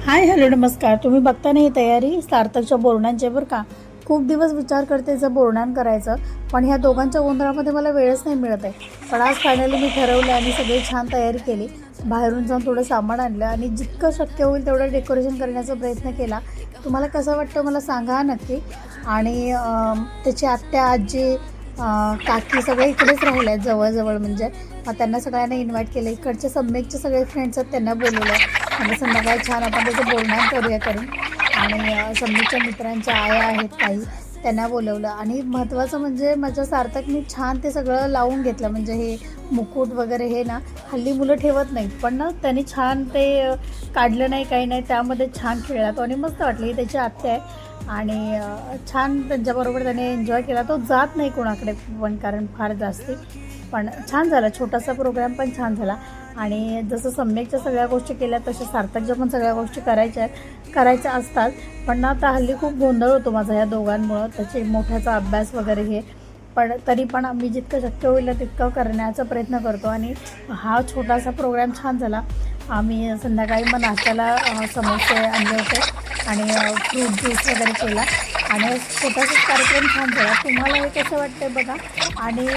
Hi hello नमस्कार. तुम्ही बघता नाही तयारी सार्थकच्या बोरणांची बरं का. खूप दिवस विचार करते जर बोरणान करायचं, पण ह्या दोघांच्या गोंधळामध्ये मला वेळच नाही मिळत आहे. पण आज फायनली मी ठरवलं आणि सगळी छान तयारी केली. बाहेरून जाऊन थोडं सामान आणलं आणि जितकं शक्य होईल तेवढं डेकोरेशन करण्याचा प्रयत्न केला. तुम्हाला कसं वाटतं मला सांगा नक्की. आणि त्याची आत्या आजी काकी सगळे इकडेच राहिले आहेत जवळजवळ, म्हणजे मग त्यांना सगळ्यांना इन्व्हाइट केलं. इकडचे सम्यकचे सगळे फ्रेंड्स आहेत त्यांना बोलवलं. म्हणजे संध्याकाळी छान आपण त्याचं बोलणं करूया करून. आणि सम्यकच्या मित्रांच्या आया आहेत काही, त्यांना बोलवलं. आणि महत्त्वाचं म्हणजे माझ्या सार्थकनी छान ते सगळं लावून घेतलं. म्हणजे हे मुकुट वगैरे हे ना हल्ली मुलं ठेवत नाहीत, पण ना त्यांनी छान ते काढलं नाही काही नाही, त्यामध्ये छान खेळला तो आणि मस्त वाटलं. ही त्याची आत्या आहे आणि छान त्यांच्याबरोबर त्याने एन्जॉय केला. तो जात नाही कोणाकडे पण, कारण फार जास्ती, पण छान झाला. छोटासा प्रोग्राम पण छान झाला. आणि जसं सम्यकच्या सगळ्या गोष्टी केल्या तशा सार्थकच्या पण सगळ्या गोष्टी करायच्या असतात. पण ना आता हल्ली खूप गोंधळ होतो माझा ह्या दोघांमुळं, त्याचे मोठ्याचा अभ्यास वगैरे हे. पण तरी पण आम्ही जितकं शक्य होईल तितकं करण्याचा प्रयत्न करतो. आणि हा छोटासा प्रोग्राम छान झाला. आम्ही संध्याकाळी मग नाश्त्याला समोसे आणले होते आणि फ्रूट ज्यूस वगैरे केला आणि छोटासाच कार्यक्रम छान झाला. तुम्हाला हे कसं वाटतं बघा. आणि